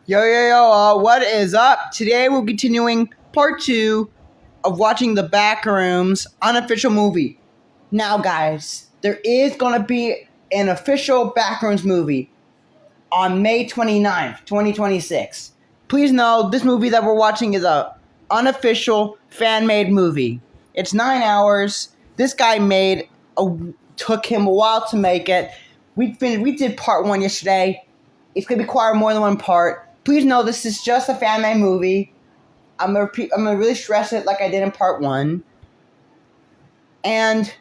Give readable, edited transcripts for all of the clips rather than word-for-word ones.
What is up? Today we're continuing part 2 of watching the Backrooms unofficial movie. Now, guys, there is going to be an official Backrooms movie on May 29th, 2026. Please know this movie that we're watching is a unofficial fan-made movie. It's 9 hours. This guy took him a while to make it. We did part 1 yesterday. It's going to require more than one part. Please know this is just a fan-made movie. I'm gonna really stress it like I did in part 1. And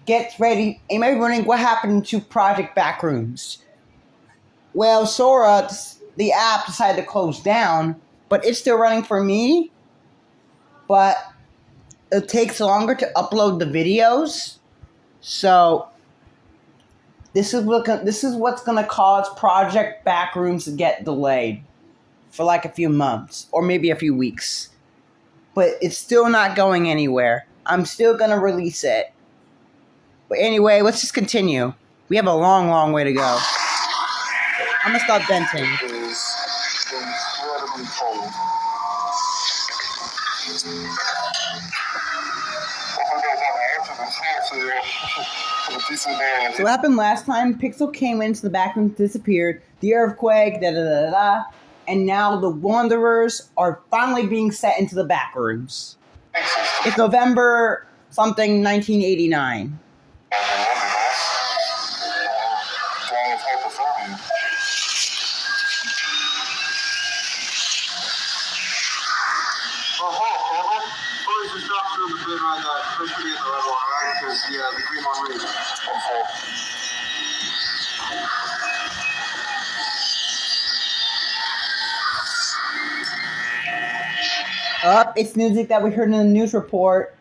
get ready. You may be wondering what happened to Project Backrooms. Well, Sora, the app, decided to close down, but it's still running for me. But it takes longer to upload the videos. So this is what's gonna cause Project Backrooms to get delayed for like a few months or maybe a few weeks. But it's still not going anywhere. I'm still gonna release it. But anyway, let's just continue. We have a long, long way to go. I'm gonna stop venting. It is incredibly cold. So what happened last time? Pixel came into the back room, disappeared. The earthquake, and now the Wanderers are finally being set into the back rooms. It's November something 1989. The green one reads. It's music that we heard in the news report.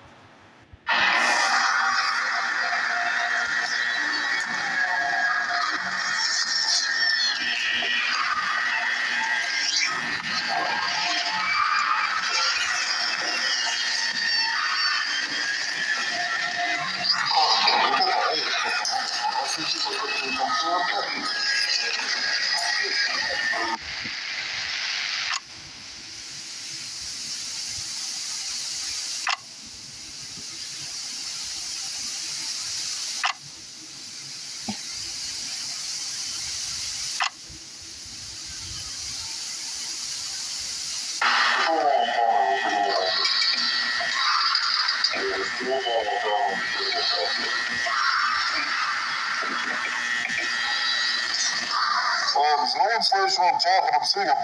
There's no insulation on top, and I'm seeing a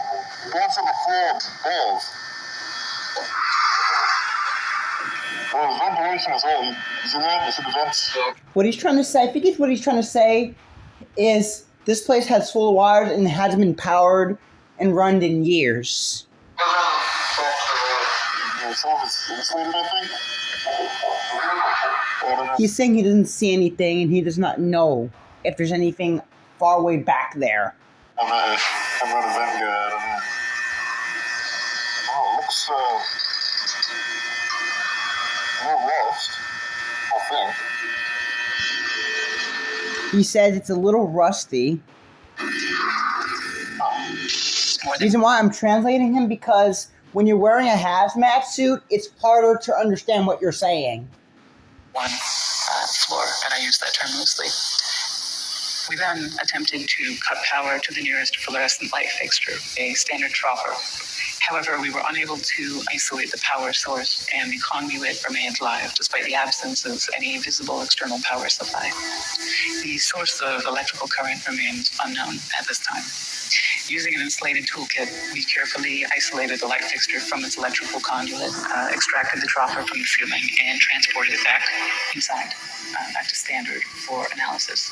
bunch on the floor above. Well, there's ventilation as well. Is it right? Is it the vents? What he's trying to say, I think what he's trying to say is this place has full of wires and hasn't been powered and run in years. He's saying he doesn't see anything and he does not know if there's anything far away back there. I'm not a vent guy, I don't know. Oh, it looks, more rust, I think. He says it's a little rusty. The reason why I'm translating him because when you're wearing a hazmat suit, it's harder to understand what you're saying. One floor, and I use that term loosely. We then attempted to cut power to the nearest fluorescent light fixture, a standard dropper. However, we were unable to isolate the power source, and the conduit remained live despite the absence of any visible external power supply. The source of electrical current remains unknown at this time. Using an insulated toolkit, we carefully isolated the light fixture from its electrical conduit, extracted the dropper from the ceiling, and transported it back inside, back to standard for analysis.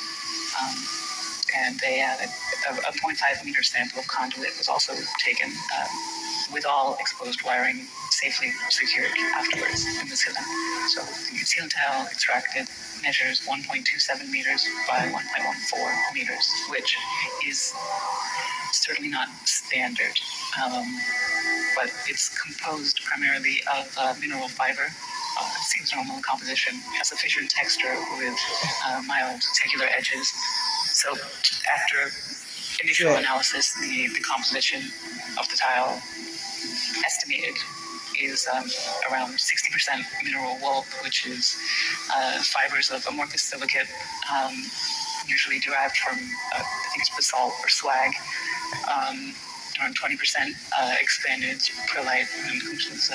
And a 0.5 meter sample of conduit was also taken with all exposed wiring safely secured afterwards in the ceiling. So the ceiling tile extracted measures 1.27 meters by 1.14 meters, which is certainly not standard, but it's composed primarily of mineral fiber. It seems normal in composition, has a fissured texture with mild textural edges. So after initial analysis, the composition of the tile estimated is around 60% mineral wool, which is fibers of amorphous silicate, usually derived from, I think it's basalt or slag, around 20% expanded perlite, which is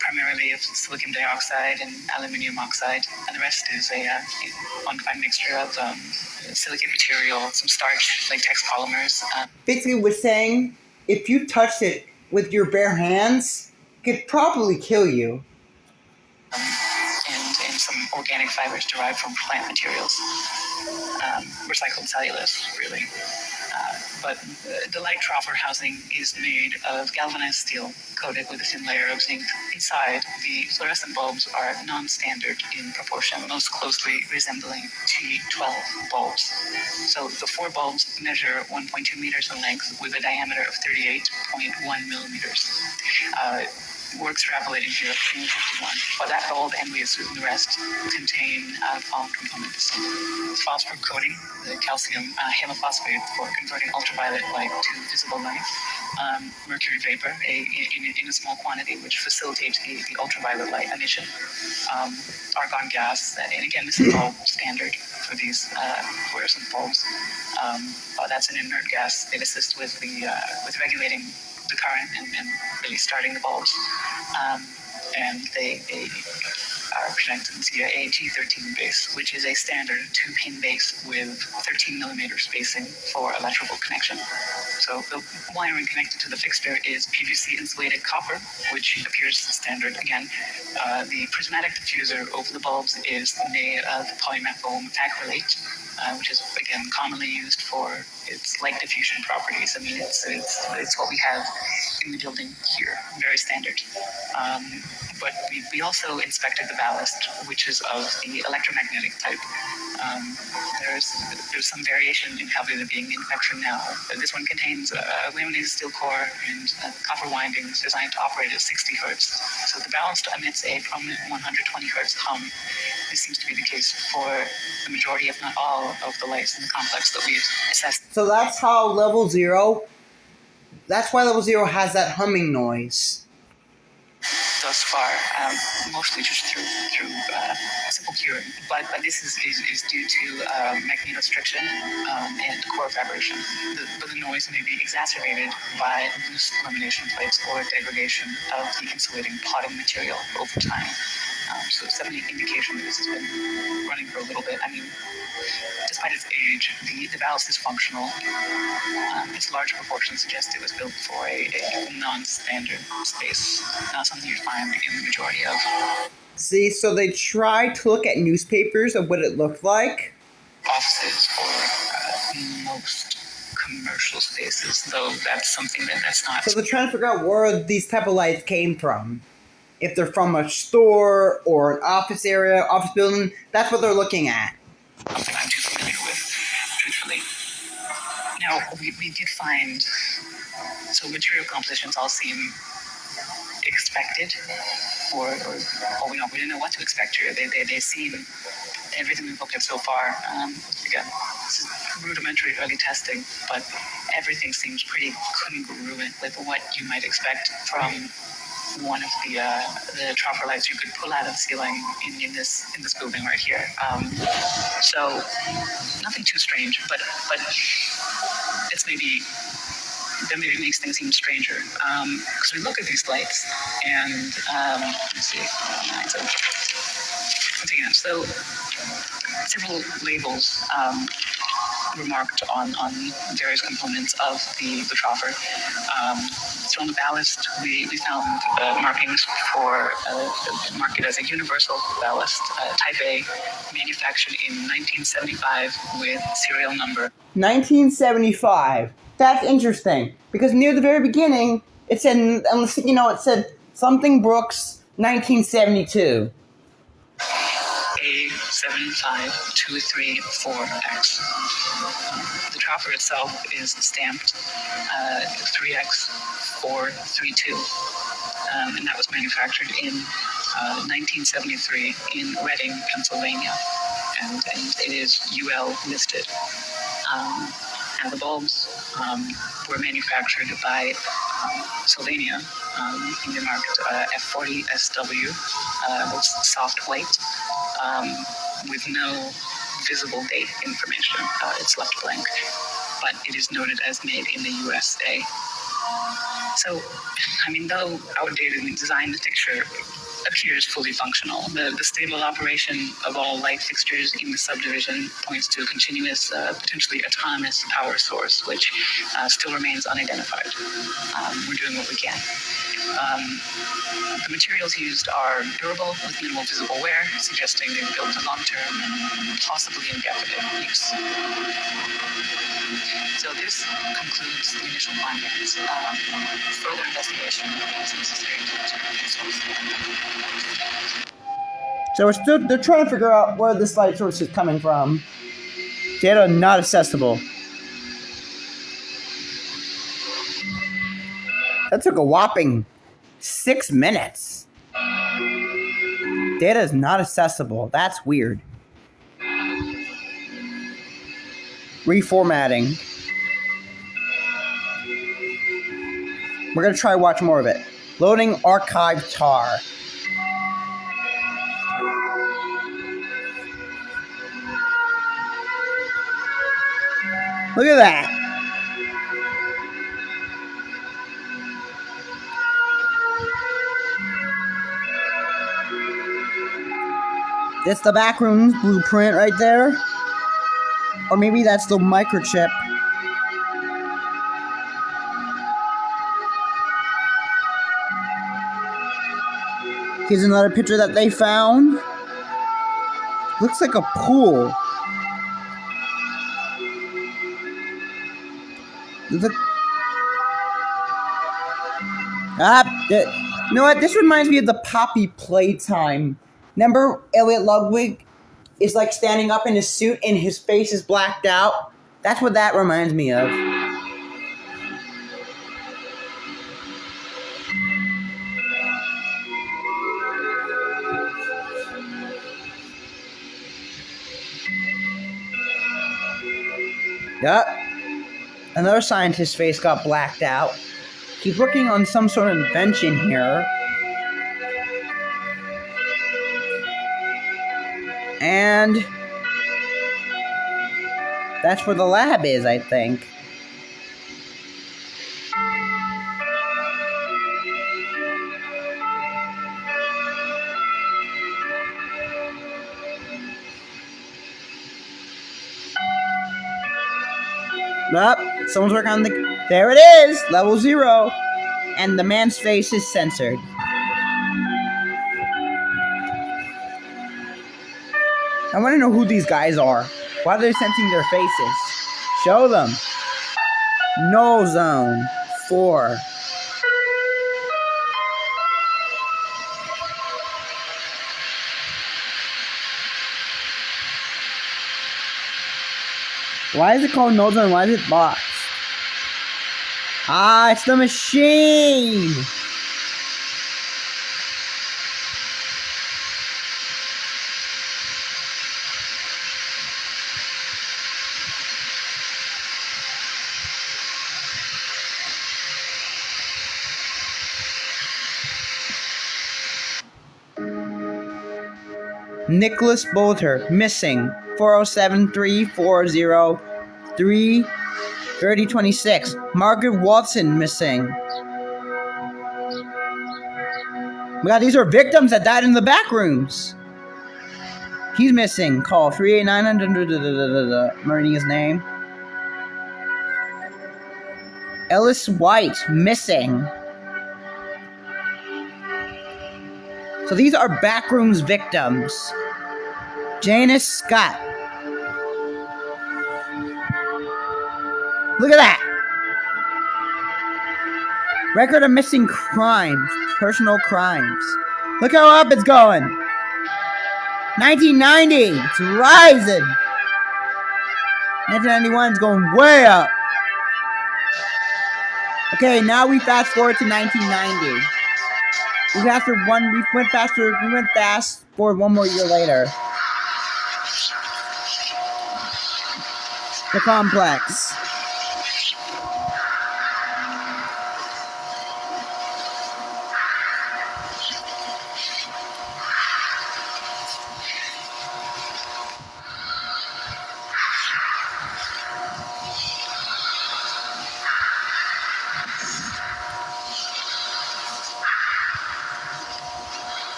primarily of silicon dioxide and aluminium oxide, and the rest is a undefined mixture of silicate material, some starch, latex polymers. Basically, we're saying if you touched it with your bare hands, it could probably kill you. And some organic fibers derived from plant materials, recycled cellulose, really. But the light troffer housing is made of galvanized steel coated with a thin layer of zinc. Inside, the fluorescent bulbs are non-standard in proportion, most closely resembling T12 bulbs. So the 4 bulbs measure 1.2 meters in length with a diameter of 38.1 millimeters. We're extrapolating here at 351, but that bulb and we assume the rest contain following components: phosphor coating, the calcium hemiphosphate for converting ultraviolet light to visible light, mercury vapor in a small quantity, which facilitates the ultraviolet light emission, argon gas, and again, this is all standard for these fluorescent bulbs. That's an inert gas. It assists with regulating the current and really starting the bulbs. And they are connected via a G13 base, which is a standard 2-pin base with 13 millimeter spacing for electrical connection. So the wiring connected to the fixture is PVC insulated copper, which appears standard again. The prismatic diffuser over the bulbs is made of polymethyl methacrylate, which is again commonly used for its light diffusion properties. I mean, it's what we have in the building here, very standard. But we also inspected the ballast, which is of the electromagnetic type. There's some variation in how they're being manufactured now. This one contains a laminated steel core and copper windings designed to operate at 60 hertz. So the ballast emits a prominent 120 hertz hum. This seems to be the case for the majority, if not all, of the lights in the complex that we've assessed. So that's how level 0, that's why level 0 has that humming noise. Thus far, mostly just through simple curing, but this is due to magnetostriction and core vibration. The noise may be exacerbated by loose lamination plates or degradation of the insulating potting material over time. So it's definitely an indication that this has been running for a little bit. I mean, despite its age, the ballast is functional. Its large proportions suggest it was built for a non-standard space, not something you find in the majority of. See, so they tried to look at newspapers of what it looked like. Offices or most commercial spaces, though that's something that's not. So they're trying to figure out where these type of lights came from. If they're from a store or an office area, office building, that's what they're looking at. Something I'm too familiar with, truthfully. Now, we did find, so material compositions all seem expected, or we didn't know what to expect here. They seem, everything we've looked at so far, again, this is rudimentary early testing, but everything seems pretty congruent with what you might expect from one of the troffer lights you could pull out of the ceiling in this building right here. So nothing too strange, but it's maybe that maybe makes things even stranger. Because we look at these lights and let's see. So several labels were marked on various components of the troffer. So on the ballast, we found markings for marked as a universal ballast, Type A, manufactured in 1975 with serial number 1975. That's interesting because near the very beginning, it said, it said something Brooks 1972. A75234X. The troffer itself is stamped 3X432, and that was manufactured in 1973 in Reading, Pennsylvania, and it is UL listed. And the bulbs were manufactured by Sylvania in the marked F40 SW, soft white, with no visible date information. It's left blank, but it is noted as made in the USA. So, I mean, though outdated in design, the fixture appears fully functional. The stable operation of all light fixtures in the subdivision points to a continuous, potentially autonomous power source, which still remains unidentified. We're doing what we can. The materials used are durable with minimal visible wear, suggesting they were built for long-term and possibly indefinite use. So this concludes the initial findings. Further investigation is necessary to determine the source. So they're trying to figure out where this light source is coming from. Data not accessible. That took a whopping 6 minutes. Data is not accessible. That's weird. Reformatting. We're gonna try to watch more of it. Loading archive tar. Look at that. That's the backrooms blueprint right there. Or maybe that's the microchip. Here's another picture that they found. Looks like a pool. You know what? This reminds me of the Poppy Playtime. Remember Elliot Ludwig is like standing up in his suit and his face is blacked out? That's what that reminds me of. Yup. Another scientist's face got blacked out. He's working on some sort of invention here. And that's where the lab is, I think. Yup, someone's working on the... There it is! Level 0. And the man's face is censored. I want to know who these guys are. Why are they censoring their faces? Show them. No Zone 4. Why is it called No Zone? Why is it boxed? Ah, it's the machine! Nicholas Bolter, missing. 407-340-33026. Margaret Watson, missing. God, these are victims that died in the back rooms. He's missing. Call 38900. I'm reading his name. Ellis White, missing. So these are backrooms victims. Janice Scott. Look at that. Record of missing crimes. Personal crimes. Look how up it's going. 1990. It's rising. 1991 is going way up. Okay, now we fast forward to 1990. We went fast forward one more year later. The complex.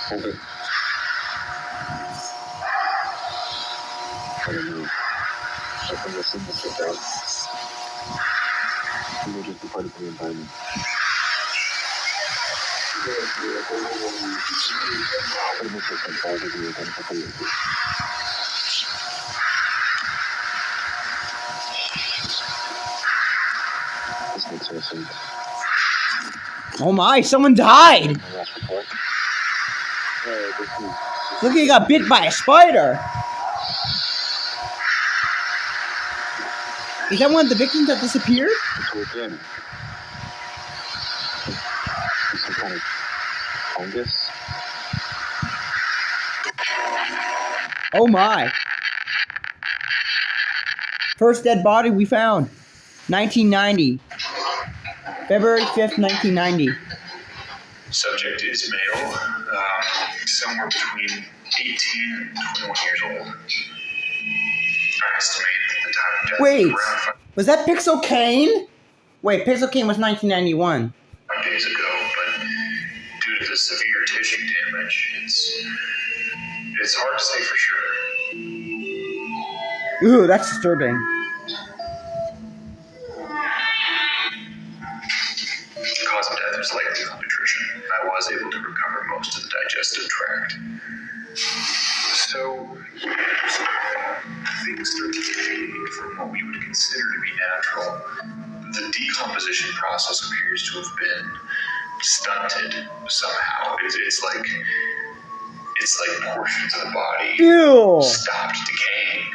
Hold it. I don't know. I think this is the out. You will just be part of the environment. This makes no sense. Oh my, someone died! Look, he got bit by a spider! Is that one of the victims that disappeared? It's within. Some kind of fungus. Oh my. First dead body we found. 1990. February 5th, 1990. Subject is male, somewhere between 18 and 21 years old. I estimate that the time of death Wait, was around was that Pixel Kane? Wait, Pixel Kane was 1991. 5 days ago, but due to the severe tissue damage, it's hard to say for sure. Ooh, that's disturbing. The cause of death was likely malnutrition. I was able to recover most of the digestive tract. So, things start to deviate from what we would consider to be natural. The decomposition process appears to have been stunted somehow. It's like portions of the body Ew. stopped decaying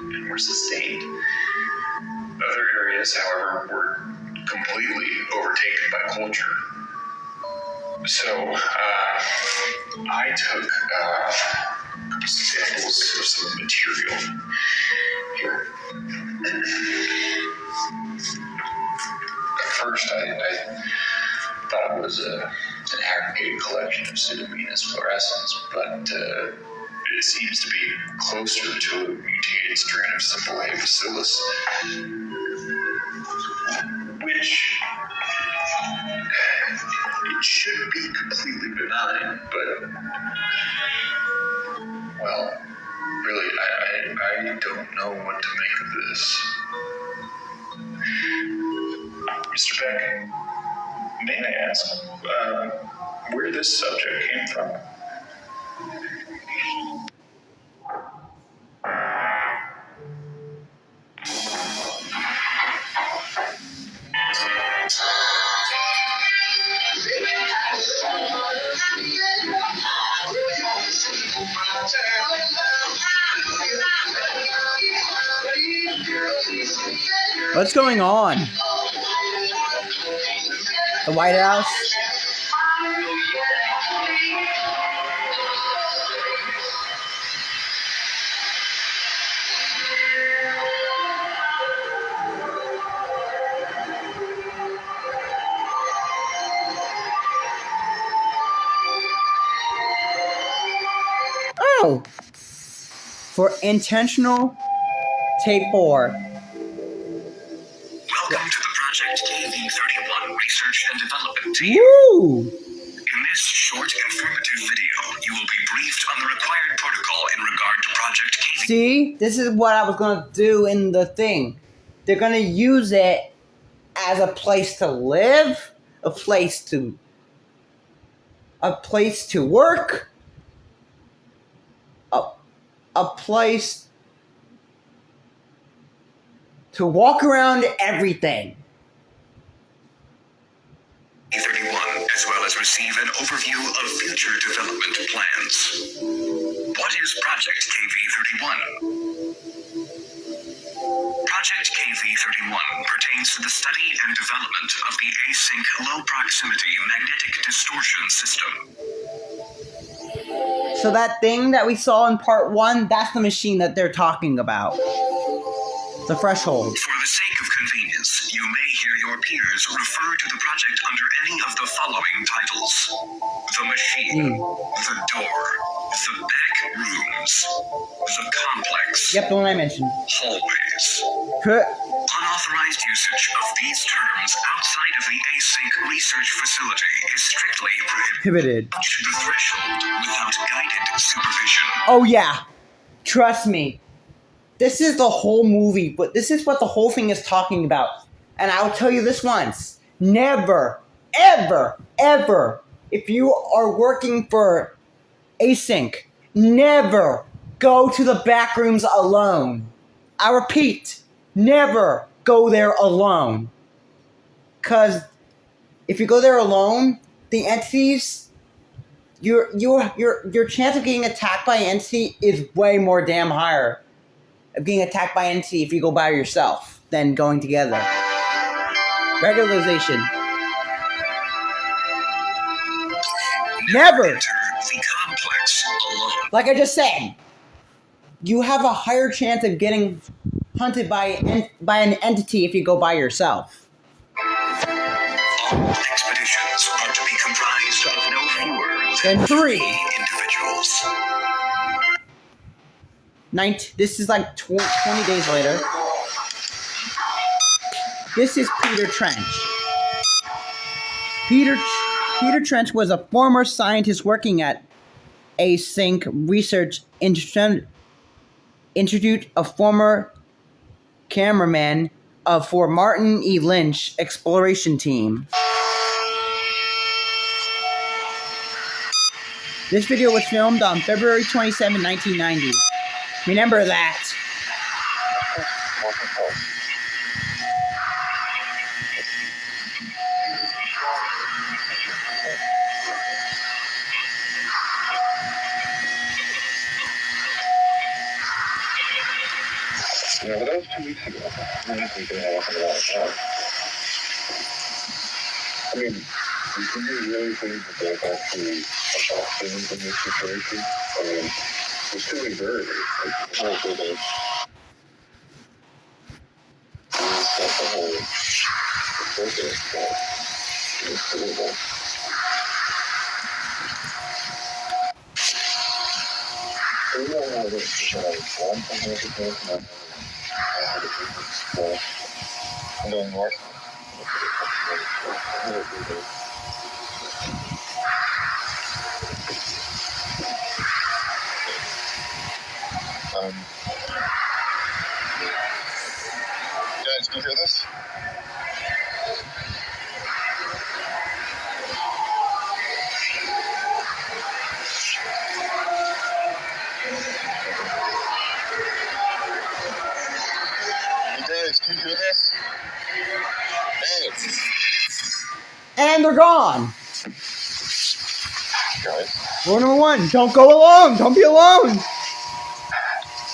and were sustained. Other areas, however, were completely overtaken by culture. So, I took samples of some material here. At first, I thought it was an aggregated collection of pseudomonas fluorescens, but it seems to be closer to a mutated strain of simple A bacillus, which it should be completely benign, but, well, really, I don't know what to make of this. Mr. Beck, may I ask where this subject came from? What's going on? The White House? Oh! For intentional tape 4. Welcome to the Project KV31 Research and Development Team. Woo! In this short, informative video, you will be briefed on the required protocol in regard to Project KV. See? This is what I was going to do in the thing. They're going to use it as a place to live, a place to work, a place to walk around everything. KV31, as well as receive an overview of future development plans. What is Project KV31? Project KV31 pertains to the study and development of the async low-proximity magnetic distortion system. So that thing that we saw in part 1, that's the machine that they're talking about. The threshold. For the sake of convenience, you may hear your peers refer to the project under any of the following titles: the machine, the door, the back rooms, the complex, Yep, the one I mentioned. hallways, Unauthorized usage of these terms outside of the async research facility is strictly prohibited. Touch the threshold without guided supervision. Oh yeah, trust me. This is the whole movie, but this is what the whole thing is talking about. And I will tell you this once. Never, ever, ever, if you are working for async, never go to the back rooms alone. I repeat, never go there alone. Because if you go there alone, the entities, your chance of getting attacked by an entity is way more damn higher of getting attacked by an entity if you go by yourself than going together. Regularization. Never. Enter the complex alone. Like I just said, you have a higher chance of getting hunted by an entity if you go by yourself. All expeditions are to be comprised of no fewer Than 3 individuals. This is like 20 days later. This is Peter Trench. Peter Trench was a former scientist working at Async Research Institute, a former cameraman for Martin E. Lynch exploration team. This video was filmed on February 27, 1990. Remember that. Yeah, but that was 2 weeks ago. I don't think they have a lot of time. I mean, do you really think that there's actually a options in this situation? I mean, there's too many variables. It's not so that it's the whole focus that is doable. So we don't know this is one thing with the person and then north. Guys, can you hear this? Guys, can you hear this? Hey. And they're gone. Guys. Rule number 1, don't go alone. Don't be alone.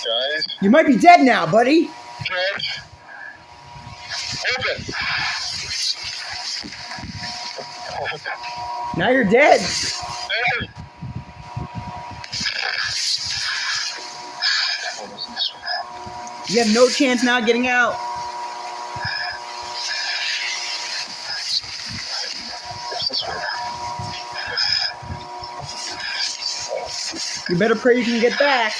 Guys. You might be dead now, buddy. George. Open. Now you're dead. Hey. You have no chance now getting out. You better pray you can get back.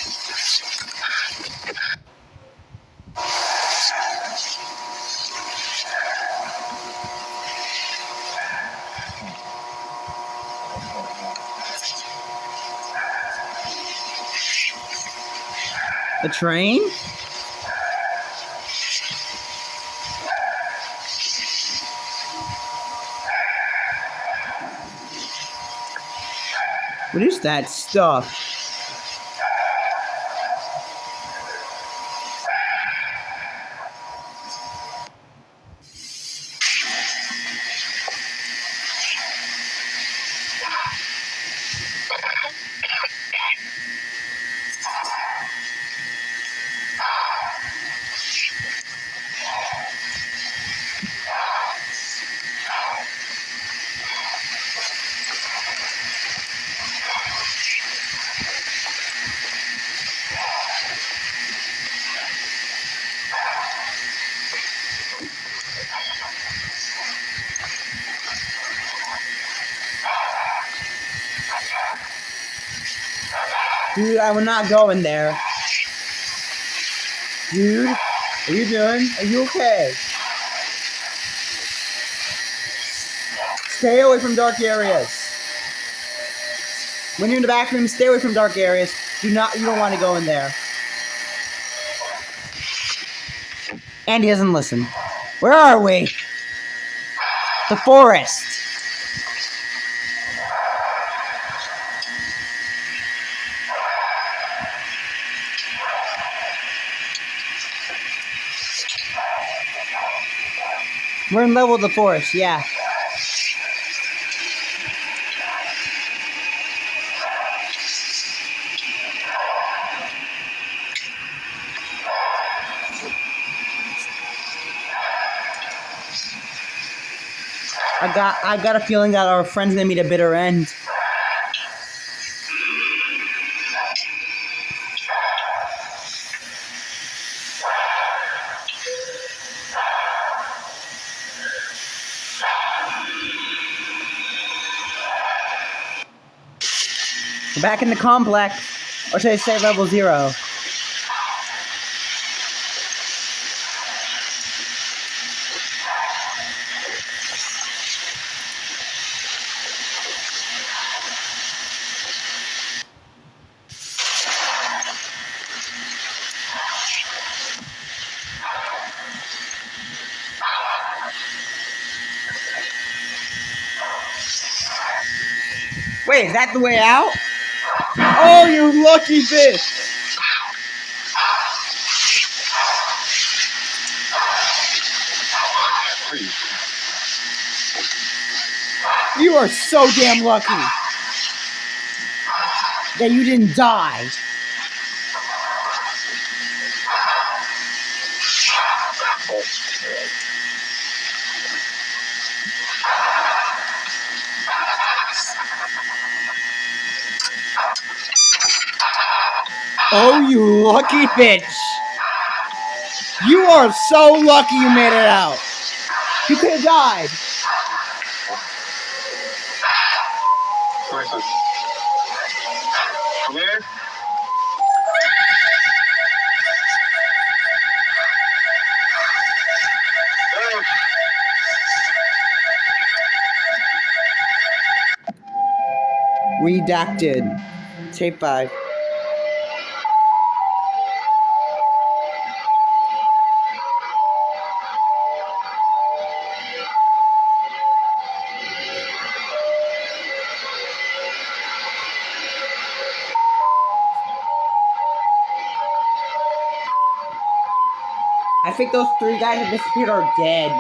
The train? What is that stuff? Dude, I will not go in there. Dude, Are you doing? Are you okay? Stay away from dark areas. When you're in the back room, stay away from dark areas. You don't want to go in there. And he doesn't listen. Where are we? The forest. We're in level of the forest, yeah. I got a feeling that our friend's gonna meet a bitter end. We're back in the complex, or should I say level 0? Wait, is that the way out? Oh, you lucky bitch! You are so damn lucky that you didn't die. Oh, you lucky bitch! You are so lucky you made it out. You could have died. Come here. Redacted. Tape 5. I think those 3 guys that disappeared are dead.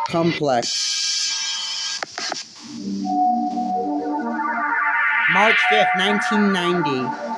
Complex. March 5th, 1990.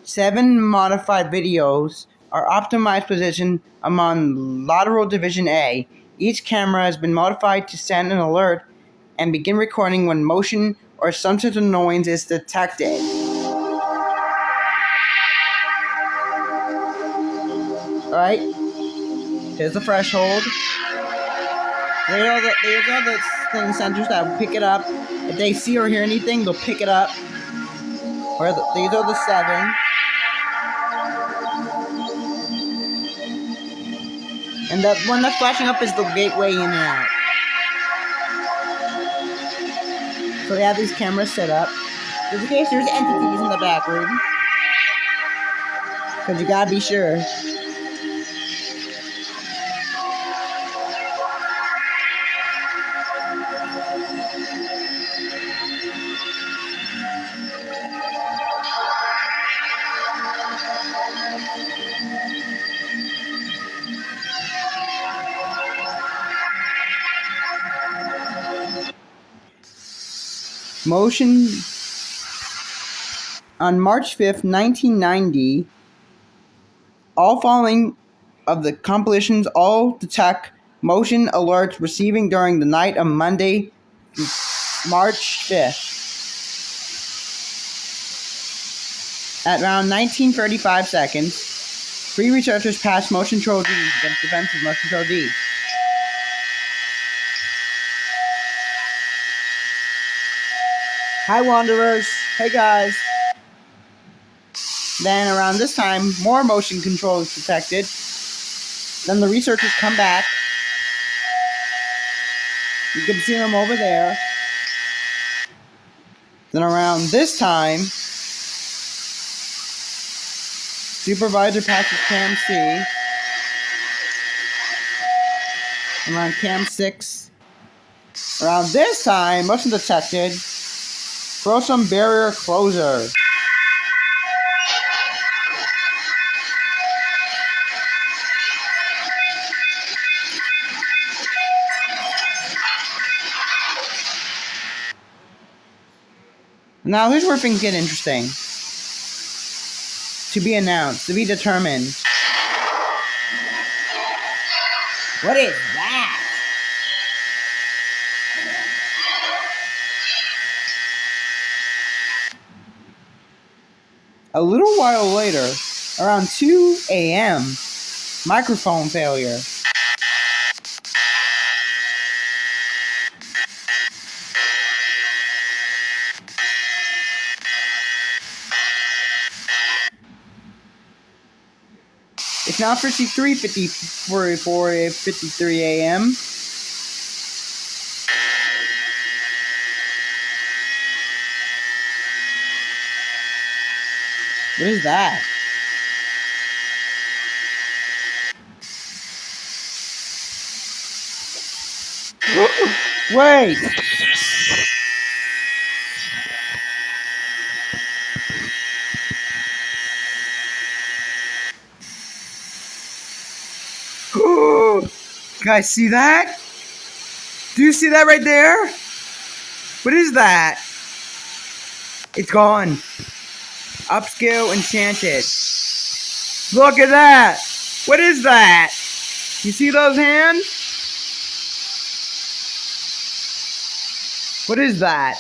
Seven modified videos are optimized position among lateral division A. Each camera has been modified to send an alert and begin recording when motion or some sort of noise is detected. Alright, here's the threshold. There's all the thing sensors that will pick it up. If they see or hear anything, they'll pick it up. These are the 7. And the one that's flashing up is the gateway in and out. So they have these cameras set up. Just in case there's entities in the back room. Because you gotta be sure. Motion on March 5th, 1990. All following of the compilations all detect motion alerts receiving during the night of Monday, March 5th. At around 19:35 seconds, three researchers passed motion control Ds against defensive motion control D. Hi, Wanderers. Hey, guys. Then around this time, more motion control is detected. Then the researchers come back. You can see them over there. Then around this time, supervisor passes cam C. Around cam 6. Around this time, motion detected. Throw some barrier closer. Now here's where things get interesting. To be announced, to be determined. What is that? A little while later, around 2 a.m., microphone failure. It's now 53 a.m. What is that? Wait! You guys see that? Do you see that right there? What is that? It's gone. Upscale enchanted. Look at that! What is that? You see those hands? What is that?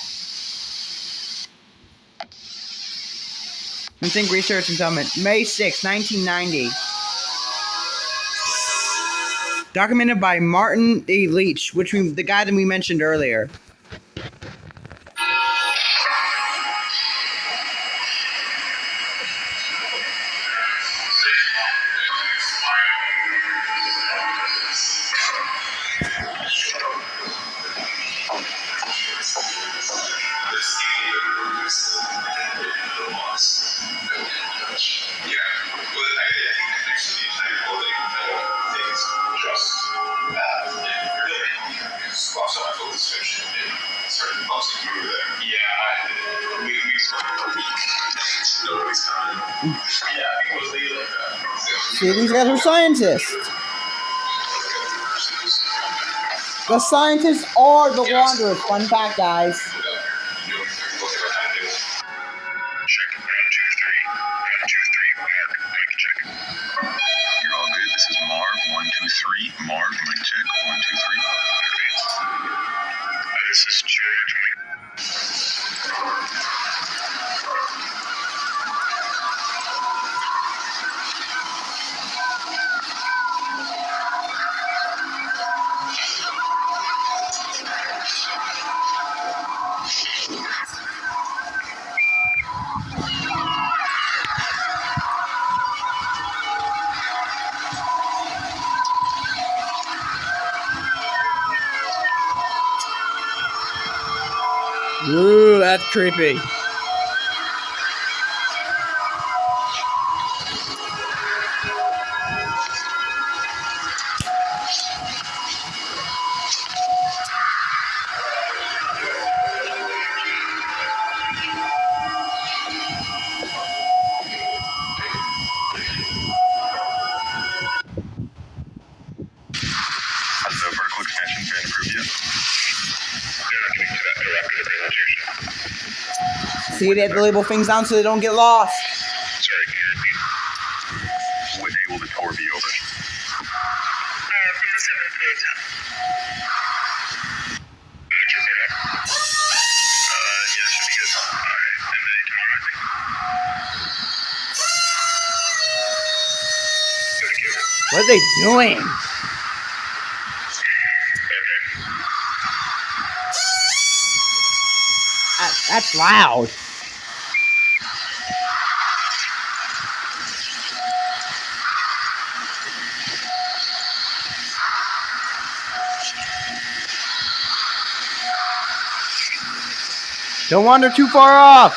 Think Research and Summit, May 6, 1990. Documented by Martin A. Leach, the guy that we mentioned earlier. See, these guys are scientists. The scientists are the Wanderers. Fun fact, guys. Check 1, 2, 3. 1, 2, 3. Mark, mic check. You're all good. This is Marv. 1, 2, 3. Marv, mic check. 1, 2, 3. Great. This is George. Ooh, that's creepy. Has the vertical expansion been approved yet? They're not getting to that till after the presentation. See, they have to label things down so they don't get lost. Sorry, can you repeat? What day will the tour be open? From the 7th to the 10th. Next report up? Yeah, should be good. Alright, end of the day tomorrow, I think. Go to Cuba. What are they doing? Okay. That's loud. Don't wander too far off.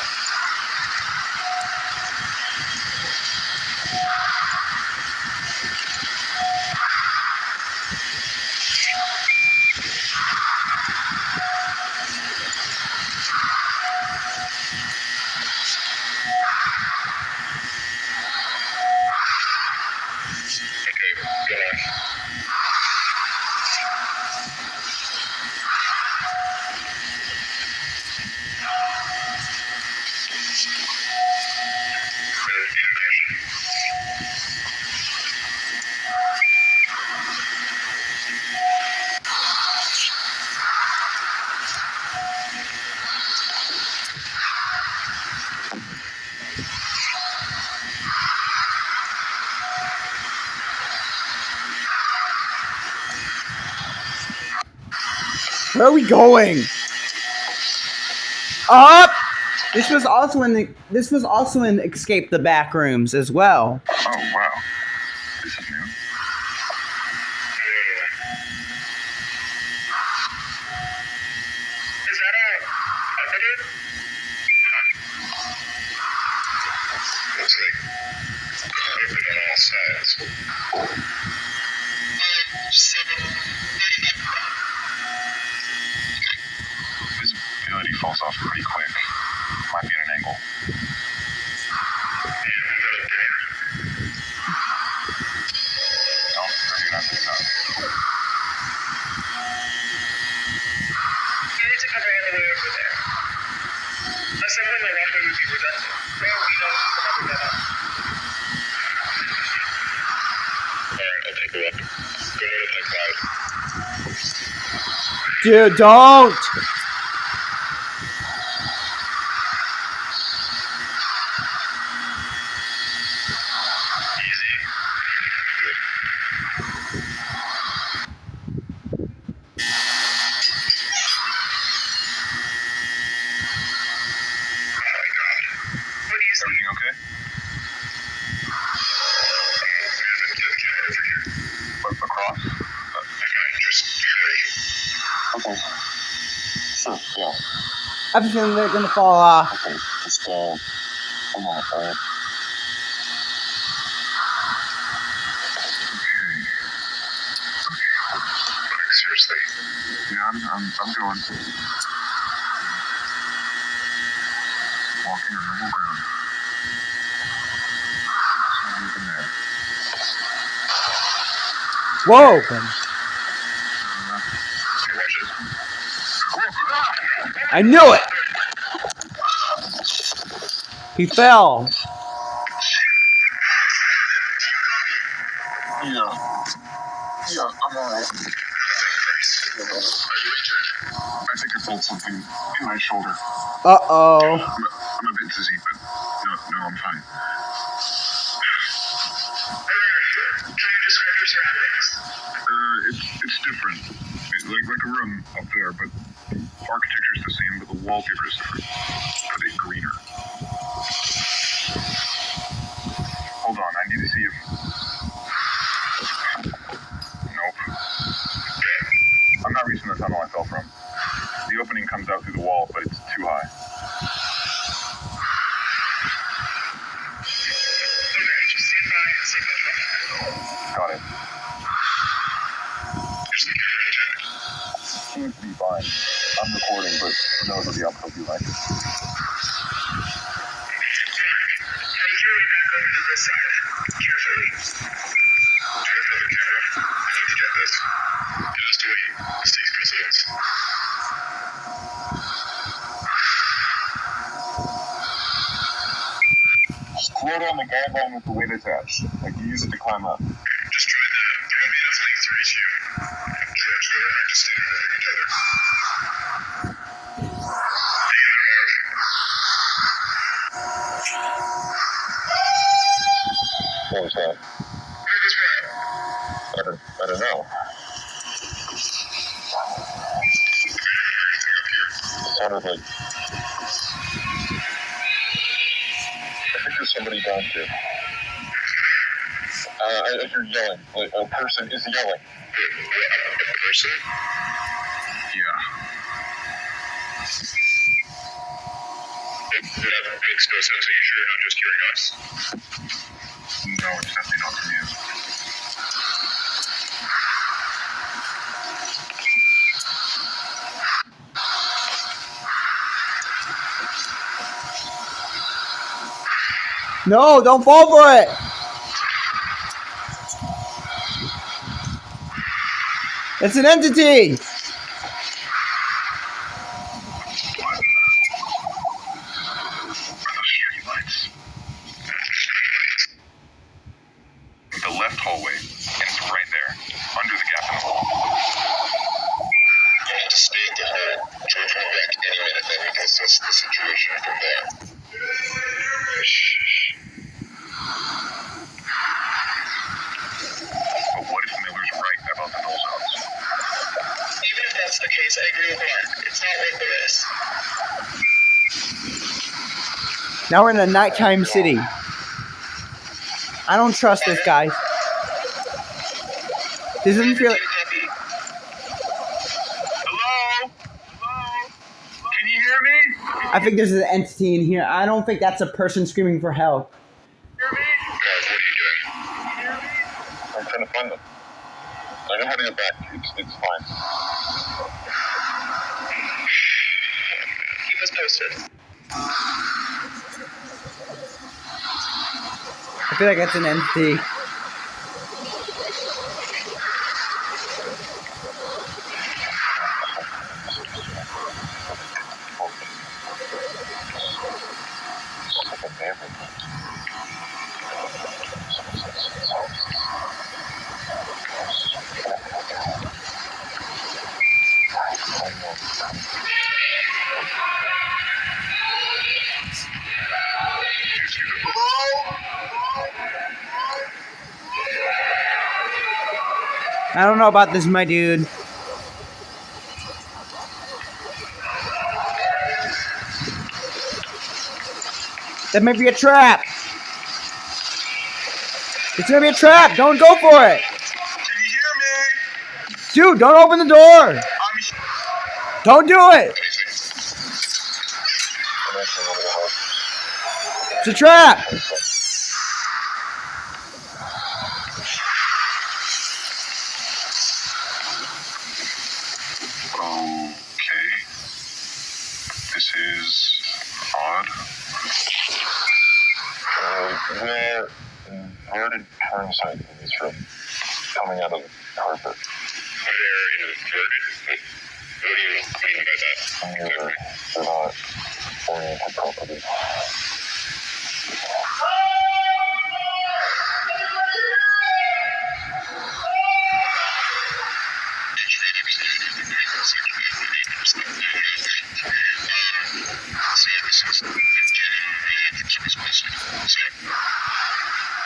Okay, go on. Where are we going? Up. This was also in Escape the Backrooms as well. Oh, wow. This is new. Is that all carpeted? Looks like carpet on all sides. 7:35. Visibility falls off pretty quick. Might be at an angle. Yeah, we got a door. No, recognize it's not. You need to cover all the way over there. Assembling the walkway would be redundant. There we know you can never get up. Alright, I'll take a look. Go to the next slide. Dude, don't. Easy. Good. Oh my god. What do you see? Everything okay? Get the camera over here. Across? Okay, just hurry. Okay. Sure, yeah. I have a feeling they're gonna fall off. Okay, just, hold on, alright? Okay, seriously. Yeah, I'm going. Walking on normal ground. There's nothing there. Whoa! Watch it. I knew it. He fell. Yeah, I'm alright. Are you injured? I think I felt something in my shoulder. Uh-oh. I'm a bit dizzy, but no, I'm fine. Where are you? Can you describe your surroundings? It's different. Like a room up there, but architecture's the same, but the wallpaper is different. A bit greener. Hold on, I need to see if... Nope. Good. I'm not reaching the tunnel I fell from. The opening comes out through the wall, but it's too high. Okay, just stand by and see if I try. Got it. Is the camera intact? Seems to be fine. I'm recording, but who knows what the output will be like. Head your way back over to this side. Carefully. Do you have another camera? I need to get this. It has to wait. This takes precedence. go down the guideline with the weight attached. Like, you use it to climb up. Just try that. There won't be enough length to reach you. George, go to practice standing living together. Hang in there, Marv. What was that? Move this way. I don't know. I didn't hear anything up here. It sounded like... I think there's somebody down here. I hear yelling. Like, a person is yelling. A person? Yeah. That makes no sense. Are you sure you're not just hearing us? No, it's definitely not from you. No, don't fall for it. It's an entity. Streetlights. The left hallway ends right there, under the gap in the wall. You need to stay at the home. George will be back any minute, then we can assess the situation from there. But what if Miller's right about the null zones? Even if that's the case, I agree with Mark. It's not worth the risk. Now we're in a nighttime city. I don't trust this guy. This doesn't feel. Hello? Hello? Can you hear me? I think there's an entity in here. I don't think that's a person screaming for help. Hear me? Guys, what are you doing? Hear me? I'm trying to find them. I know how to get back. It's fine. Keep us posted. I feel like that's an entity. I don't know about this, my dude. That may be a trap. It's gonna be a trap. Don't go for it. Can you hear me? Dude, don't open the door. Don't do it. It's a trap. Okay. This is odd. There are inverted turn signs in this room, coming out of the carpet. They're inverted? What do you mean by that? They're not oriented properly.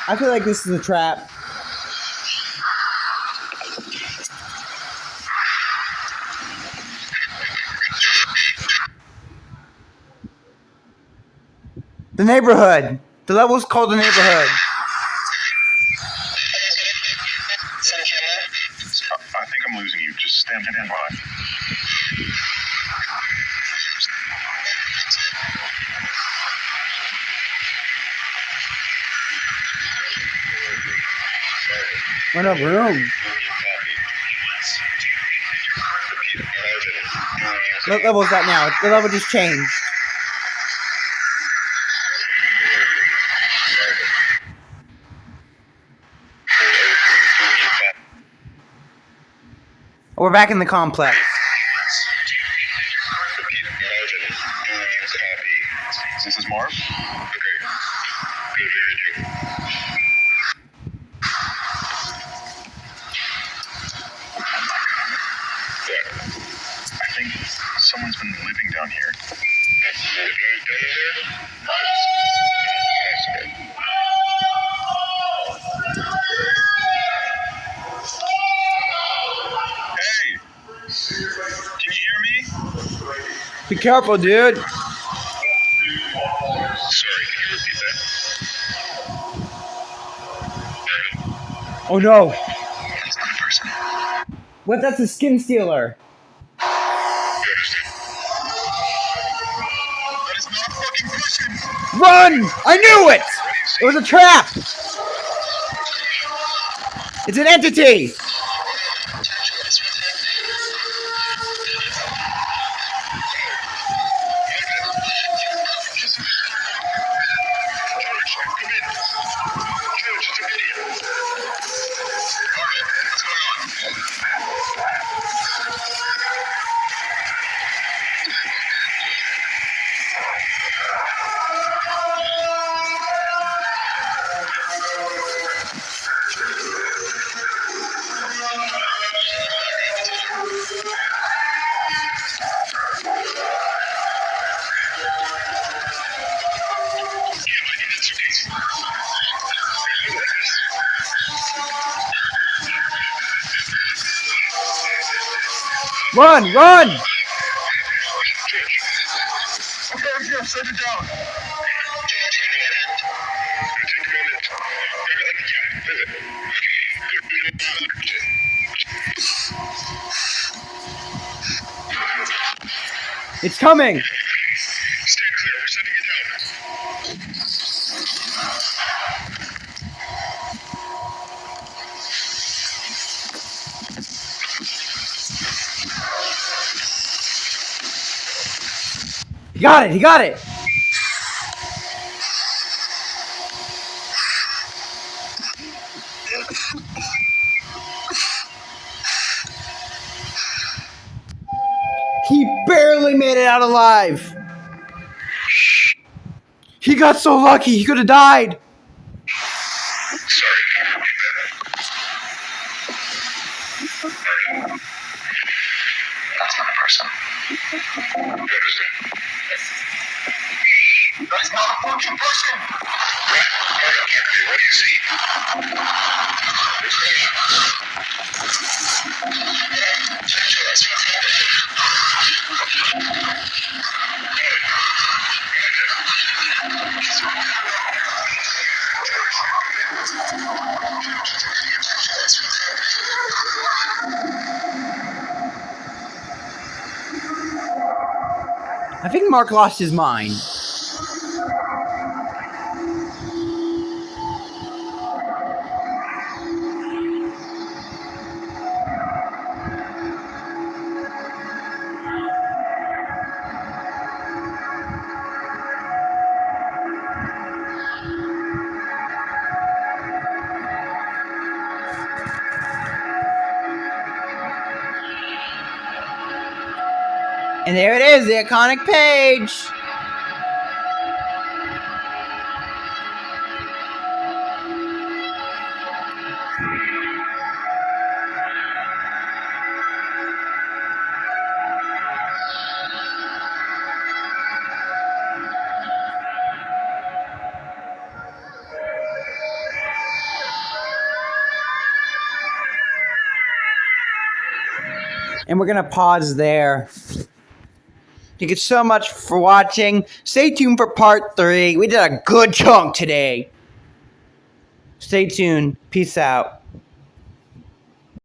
I feel like this is a trap. The neighborhood. The level's called the neighborhood. I think I'm losing you. Just stand by. We're in a room. What level is that now? The level just changed. We're back in the complex. This is Marv. Okay. I think someone's been living down here. Hey! Can you hear me? Be careful, dude. Sorry, can you repeat that? Oh no. That's not a person. What? That's a skin stealer. You understand? That is not a fucking person! Run! I knew it! It was a trap! It's an entity! George, come in. George, it's a video. Alright, what's going on? Run! Run! Okay, yeah, set it down. It's gonna take a moment. Yeah, visit. It's coming! Stand clear, we're setting it down. He got it! He got it! He barely made it out alive! He got so lucky, he could have died! Sorry. That's not a person. What is it? That's not a fucking person! What do you see? What's going I think Mark lost his mind. And there it is, the iconic page! And we're gonna pause there. Thank you so much for watching. Stay tuned for part 3. We did a good chunk today. Stay tuned. Peace out.